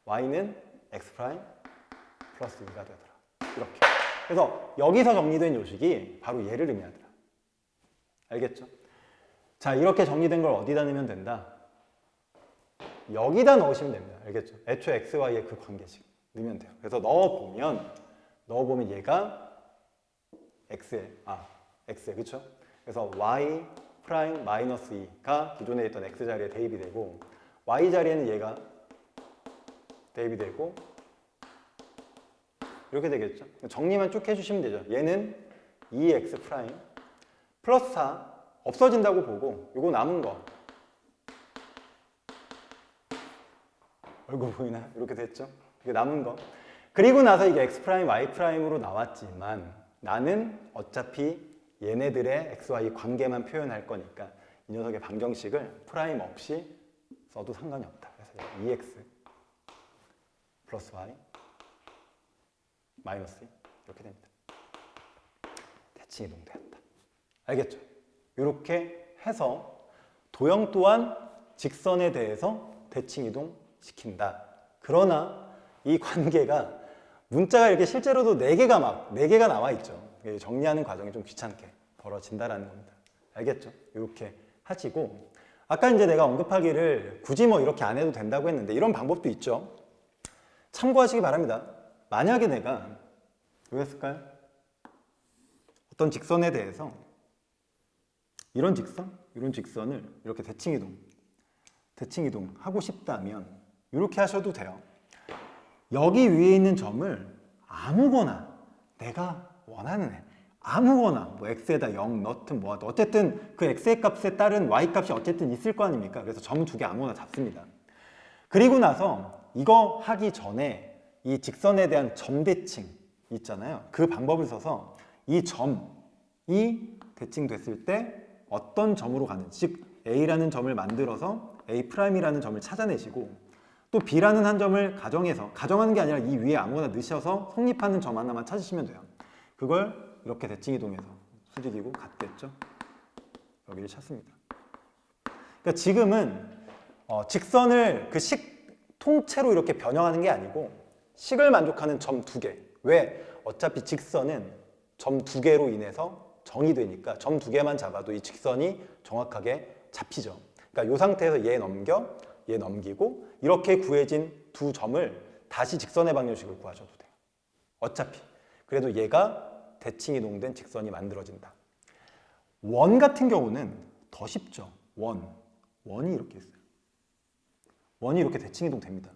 Speaker 1: y는 x 프라임 플러스 2가 되더라. 이렇게. 그래서 여기서 정리된 요식이 바로 얘를 의미하더라. 알겠죠? 자, 이렇게 정리된 걸 어디다 넣으면 된다? 여기다 넣으시면 됩니다. 알겠죠? 애초에 x, y의 그 관계식 넣으면 돼요. 그래서 넣어보면 얘가 x에, 그쵸? 그래서 y 프라임 마이너스 2가 기존에 있던 x 자리에 대입이 되고 y 자리에는 얘가 대입이 되고 이렇게 되겠죠? 정리만 쭉 해주시면 되죠. 얘는 2x 프라임 플러스 4 없어진다고 보고 요거 남은 거 얼굴 보이나? 이렇게 됐죠? 이게 남은 거 그리고 나서 이게 x 프라임, y 프라임으로 나왔지만 나는 어차피 얘네들의 x, y 관계만 표현할 거니까 이 녀석의 방정식을 프라임 없이 써도 상관이 없다. 그래서 2x 플러스 y 마이너스 2 이렇게 됩니다. 대칭이 동되었다. 알겠죠? 이렇게 해서 도형 또한 직선에 대해서 대칭 이동시킨다. 그러나 이 관계가 문자가 이렇게 실제로도 4개가 나와 있죠. 정리하는 과정이 좀 귀찮게 벌어진다라는 겁니다. 알겠죠? 이렇게 하시고, 아까 이제 내가 언급하기를 굳이 뭐 이렇게 안 해도 된다고 했는데 이런 방법도 있죠. 참고하시기 바랍니다. 만약에 내가 뭐였을까요? 어떤 직선에 대해서 이런 직선을 이렇게 대칭 이동 하고 싶다면 이렇게 하셔도 돼요. 여기 위에 있는 점을 아무거나 내가 원하는 아무거나 뭐 x에다 0 넣든 뭐 어쨌든 그 x의 값에 따른 y 값이 어쨌든 있을 거 아닙니까? 그래서 점 2개 아무거나 잡습니다. 그리고 나서 이거 하기 전에 이 직선에 대한 점 대칭 있잖아요. 그 방법을 써서 이 점이 대칭됐을 때 어떤 점으로 가는지, 즉 A라는 점을 만들어서 A'이라는 점을 찾아내시고 또 B라는 한 점을 가정하는 게 아니라 이 위에 아무거나 넣으셔서 성립하는 점 하나만 찾으시면 돼요. 그걸 이렇게 대칭 이동해서 수직이고 같겠죠? 여기를 찾습니다. 그러니까 지금은 직선을 그 식 통째로 이렇게 변형하는 게 아니고 식을 만족하는 점 2개. 왜? 어차피 직선은 점 2개로 인해서 정이 되니까 점 2개만 잡아도 이 직선이 정확하게 잡히죠. 그러니까 이 상태에서 얘 넘기고 이렇게 구해진 두 점을 다시 직선의 방정식을 구하셔도 돼요. 어차피. 그래도 얘가 대칭 이동된 직선이 만들어진다. 원 같은 경우는 더 쉽죠. 원이 이렇게 있어요. 원이 이렇게 대칭 이동됩니다.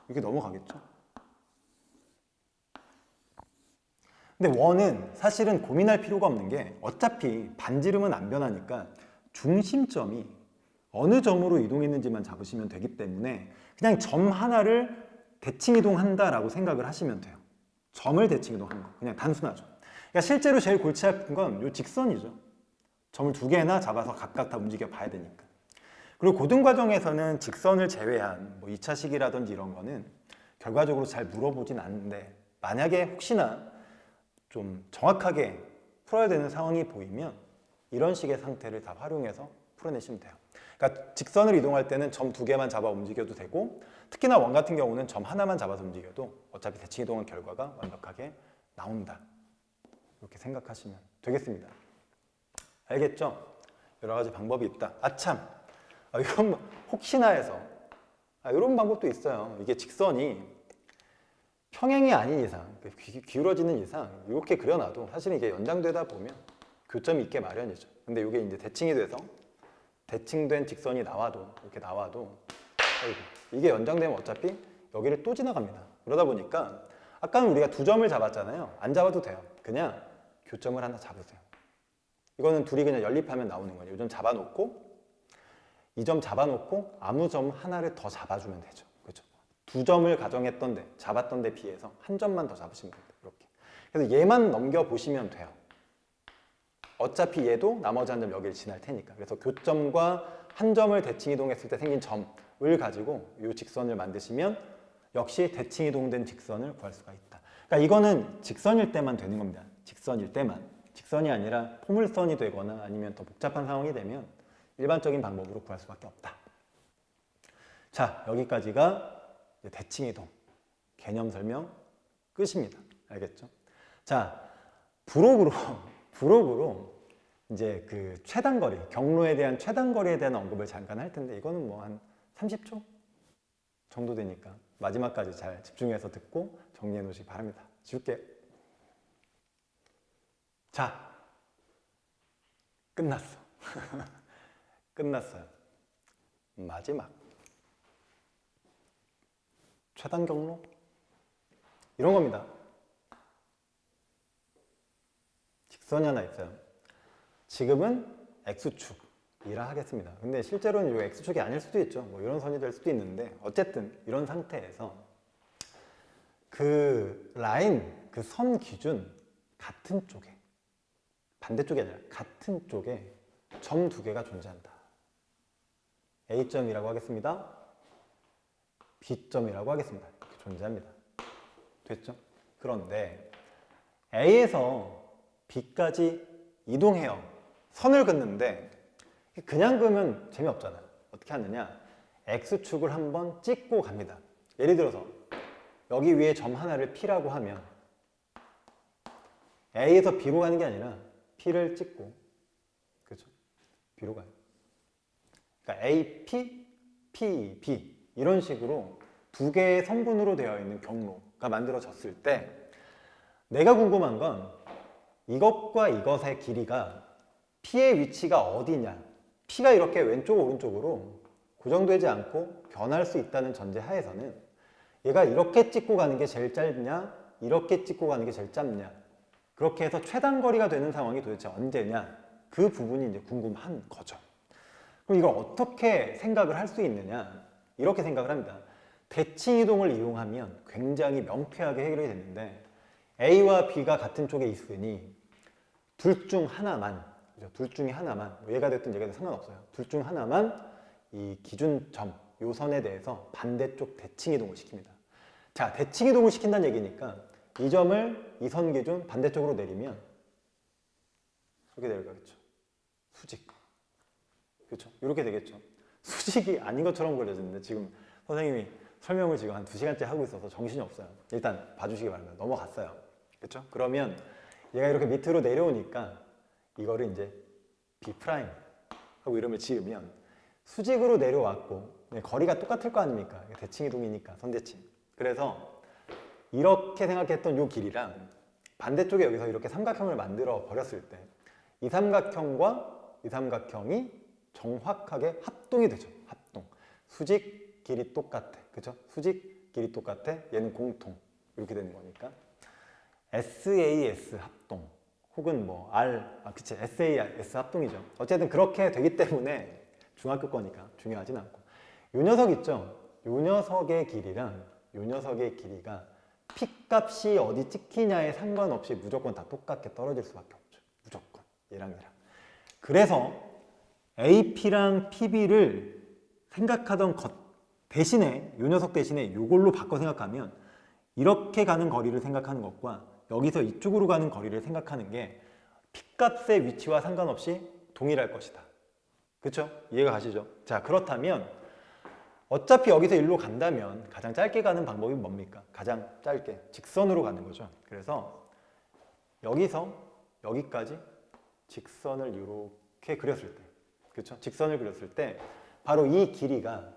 Speaker 1: 이렇게 넘어가겠죠. 근데 원은 사실은 고민할 필요가 없는 게 어차피 반지름은 안 변하니까 중심점이 어느 점으로 이동했는지만 잡으시면 되기 때문에 그냥 점 하나를 대칭 이동한다라고 생각을 하시면 돼요. 점을 대칭 이동하는 거. 그냥 단순하죠. 그러니까 실제로 제일 골치 아픈 건 이 직선이죠. 점을 2개나 잡아서 각각 다 움직여 봐야 되니까. 그리고 고등과정에서는 직선을 제외한 뭐 2차식이라든지 이런 거는 결과적으로 잘 물어보진 않는데 만약에 혹시나 좀 정확하게 풀어야 되는 상황이 보이면 이런 식의 상태를 다 활용해서 풀어내시면 돼요. 그러니까 직선을 이동할 때는 점 2개만 잡아 움직여도 되고 특히나 원 같은 경우는 점 하나만 잡아서 움직여도 어차피 대칭 이동한 결과가 완벽하게 나온다. 이렇게 생각하시면 되겠습니다. 알겠죠? 여러 가지 방법이 있다. 아참! 이건 혹시나 해서 이런 방법도 있어요. 이게 직선이 평행이 아닌 이상, 기울어지는 이상 이렇게 그려놔도 사실은 이게 연장되다 보면 교점이 있게 마련이죠. 근데 이게 이제 대칭이 돼서 대칭된 직선이 이렇게 나와도 이게 연장되면 어차피 여기를 또 지나갑니다. 그러다 보니까 아까는 우리가 2점을 잡았잖아요. 안 잡아도 돼요. 그냥 교점을 하나 잡으세요. 이거는 둘이 그냥 연립하면 나오는 거예요. 이 점 잡아놓고 이 점 잡아놓고 아무 점 하나를 더 잡아주면 되죠. 그렇죠? 2점을 잡았던 데 비해서 한 점만 더 잡으시면 됩니다. 이렇게. 그래서 얘만 넘겨보시면 돼요. 어차피 얘도 나머지 한 점 여기를 지날 테니까. 그래서 교점과 한 점을 대칭 이동했을 때 생긴 점을 가지고 이 직선을 만드시면 역시 대칭 이동된 직선을 구할 수가 있다. 그러니까 이거는 직선일 때만 되는 겁니다. 직선일 때만. 직선이 아니라 포물선이 되거나 아니면 더 복잡한 상황이 되면 일반적인 방법으로 구할 수밖에 없다. 자, 여기까지가 대칭 이동 개념 설명 끝입니다. 알겠죠? 자, 부록으로 이제 그 최단거리, 경로에 대한 최단거리에 대한 언급을 잠깐 할 텐데 이거는 뭐 한 30초 정도 되니까 마지막까지 잘 집중해서 듣고 정리해 놓으시기 바랍니다. 지울게요. 자, 끝났어. 끝났어요. 마지막 최단 경로 이런 겁니다. 직선이 하나 있어요. 지금은 X축이라 하겠습니다. 근데 실제로는 이 X축이 아닐 수도 있죠. 뭐 이런 선이 될 수도 있는데 어쨌든 이런 상태에서 그 라인, 그 선 기준 같은 쪽에 반대쪽이 아니라 같은 쪽에 점 2개가 존재한다. A점이라고 하겠습니다. B점이라고 하겠습니다. 이렇게 존재합니다. 됐죠? 그런데 A에서 B까지 이동해요. 선을 긋는데 그냥 그으면 재미없잖아요. 어떻게 하느냐? X축을 한번 찍고 갑니다. 예를 들어서 여기 위에 점 하나를 P라고 하면 A에서 B로 가는 게 아니라 P를 찍고, 그렇죠? B로 가요. 그러니까 A, P, P, B 이런 식으로 두 개의 성분으로 되어 있는 경로가 만들어졌을 때 내가 궁금한 건 이것과 이것의 길이가 P의 위치가 어디냐, P가 이렇게 왼쪽 오른쪽으로 고정되지 않고 변할 수 있다는 전제 하에서는 얘가 이렇게 찍고 가는 게 제일 짧냐, 이렇게 찍고 가는 게 제일 짧냐, 그렇게 해서 최단거리가 되는 상황이 도대체 언제냐, 그 부분이 이제 궁금한 거죠. 그럼 이걸 어떻게 생각을 할 수 있느냐, 이렇게 생각을 합니다. 대칭이동을 이용하면 굉장히 명쾌하게 해결이 됐는데 A와 B가 같은 쪽에 있으니 둘 중 하나만, 둘 중에 하나만, 얘가 됐든 얘가 됐든 상관없어요. 둘 중 하나만 이 기준점, 요 선에 대해서 반대쪽 대칭이동을 시킵니다. 자, 대칭이동을 시킨다는 얘기니까 이 점을 이 선 기준 반대쪽으로 내리면 이렇게 내려가겠죠. 수직. 그렇죠? 이렇게 되겠죠. 수직이 아닌 것처럼 그려졌는데 지금 선생님이 설명을 지금 한 2시간째 하고 있어서 정신이 없어요. 일단 봐주시기 바랍니다. 넘어갔어요. 그렇죠? 그러면 얘가 이렇게 밑으로 내려오니까 이거를 이제 B' 하고 이름을 지으면 수직으로 내려왔고 거리가 똑같을 거 아닙니까? 대칭이동이니까 선대칭. 그래서 이렇게 생각했던 요 길이랑 반대쪽에 여기서 이렇게 삼각형을 만들어 버렸을 때 이 삼각형과 이 삼각형이 정확하게 합동이 되죠. 합동. 수직 길이 똑같아. 그죠? 수직 길이 똑같아. 얘는 공통. 이렇게 되는 거니까. SAS 합동. 혹은 뭐 그치. SAS 합동이죠. 어쨌든 그렇게 되기 때문에 중학교 거니까 중요하진 않고. 요 녀석 있죠? 요 녀석의 길이랑 요 녀석의 길이가 P값이 어디 찍히냐에 상관없이 무조건 다 똑같게 떨어질 수밖에 없죠. 무조건. 얘랑 얘랑. 그래서 AP랑 PB를 생각하던 것 대신에 요 녀석 대신에 요걸로 바꿔 생각하면 이렇게 가는 거리를 생각하는 것과 여기서 이쪽으로 가는 거리를 생각하는 게 P값의 위치와 상관없이 동일할 것이다. 그렇죠? 이해가 가시죠? 자, 그렇다면 어차피 여기서 일로 간다면 가장 짧게 가는 방법이 뭡니까? 가장 짧게 직선으로 가는 거죠. 그래서 여기서 여기까지 직선을 이렇게 그렸을 때, 그렇죠? 직선을 그렸을 때 바로 이 길이가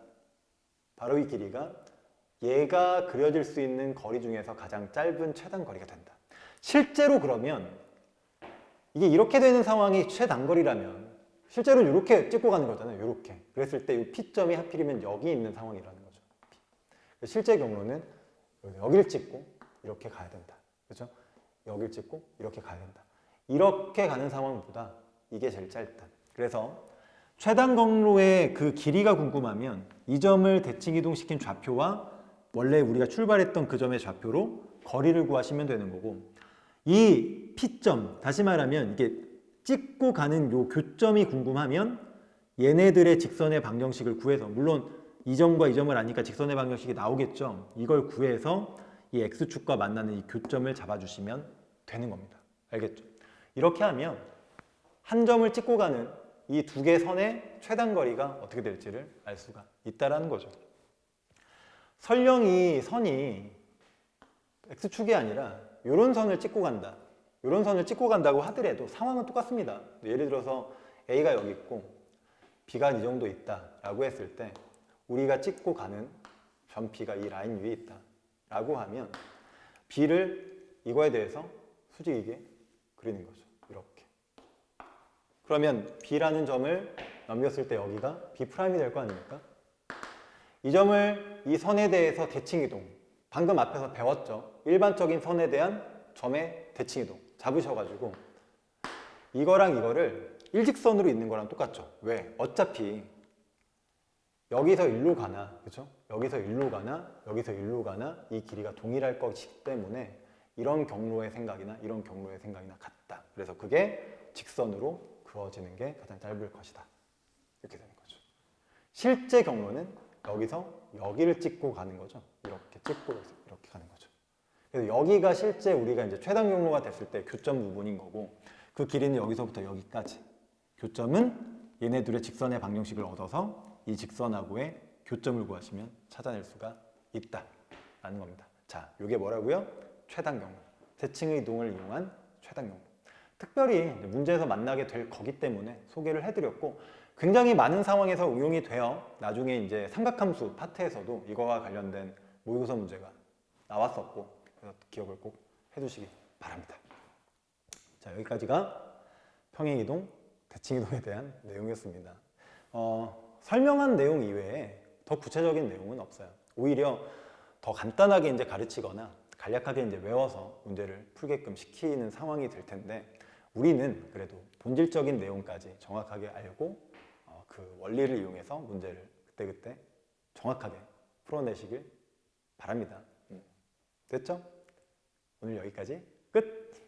Speaker 1: 얘가 그려질 수 있는 거리 중에서 가장 짧은 최단 거리가 된다. 실제로 그러면 이게 이렇게 되는 상황이 최단거리라면 실제로는 이렇게 찍고 가는 거잖아요. 이렇게. 그랬을 때 이 P점이 하필이면 여기 있는 상황이라는 거죠. 실제 경로는 여기를 찍고 이렇게 가야 된다. 그렇죠? 여기를 찍고 이렇게 가야 된다. 이렇게 가는 상황보다 이게 제일 짧다. 그래서 최단 경로의 그 길이가 궁금하면 이 점을 대칭 이동시킨 좌표와 원래 우리가 출발했던 그 점의 좌표로 거리를 구하시면 되는 거고, 이 P점, 다시 말하면 이게 찍고 가는 요 교점이 궁금하면 얘네들의 직선의 방정식을 구해서, 물론 이 점과 이 점을 아니까 직선의 방정식이 나오겠죠. 이걸 구해서 이 X축과 만나는 이 교점을 잡아주시면 되는 겁니다. 알겠죠? 이렇게 하면 한 점을 찍고 가는 이 두 개 선의 최단 거리가 어떻게 될지를 알 수가 있다라는 거죠. 설령 이 선이 X축이 아니라 이런 선을 찍고 간다. 이런 선을 찍고 간다고 하더라도 상황은 똑같습니다. 예를 들어서 A가 여기 있고 B가 이 정도 있다라고 했을 때 우리가 찍고 가는 점 B가 이 라인 위에 있다라고 하면 B를 이거에 대해서 수직이게 그리는 거죠. 이렇게. 그러면 B라는 점을 넘겼을 때 여기가 B'이 될 거 아닙니까? 이 점을 이 선에 대해서 대칭이동, 방금 앞에서 배웠죠. 일반적인 선에 대한 점의 대칭이동 잡으셔가지고 이거랑 이거를 일직선으로 있는 거랑 똑같죠. 왜? 어차피 여기서 일로 가나, 그렇죠? 여기서 일로 가나, 여기서 일로 가나 이 길이가 동일할 것이기 때문에 이런 경로의 생각이나 이런 경로의 생각이나 같다. 그래서 그게 직선으로 그어지는 게 가장 짧을 것이다. 이렇게 되는 거죠. 실제 경로는 여기서 여기를 찍고 가는 거죠. 이렇게 찍고 이렇게 가는 거죠. 그래서 여기가 실제 우리가 이제 최단 경로가 됐을 때 교점 부분인 거고, 그 길이는 여기서부터 여기까지 교점은 얘네 둘의 직선의 방정식을 얻어서 이 직선하고의 교점을 구하시면 찾아낼 수가 있다라는 겁니다. 자, 이게 뭐라고요? 최단경로. 대칭의 이동을 이용한 최단경로. 특별히 문제에서 만나게 될 거기 때문에 소개를 해드렸고 굉장히 많은 상황에서 응용이 되어 나중에 이제 삼각함수 파트에서도 이거와 관련된 모의고사 문제가 나왔었고 그래서 기억을 꼭 해두시기 바랍니다. 자, 여기까지가 평행이동, 대칭이동에 대한 내용이었습니다. 설명한 내용 이외에 더 구체적인 내용은 없어요. 오히려 더 간단하게 이제 가르치거나 간략하게 이제 외워서 문제를 풀게끔 시키는 상황이 될 텐데 우리는 그래도 본질적인 내용까지 정확하게 알고 그 원리를 이용해서 문제를 그때그때 정확하게 풀어내시길 바랍니다. 됐죠? 오늘 여기까지 끝!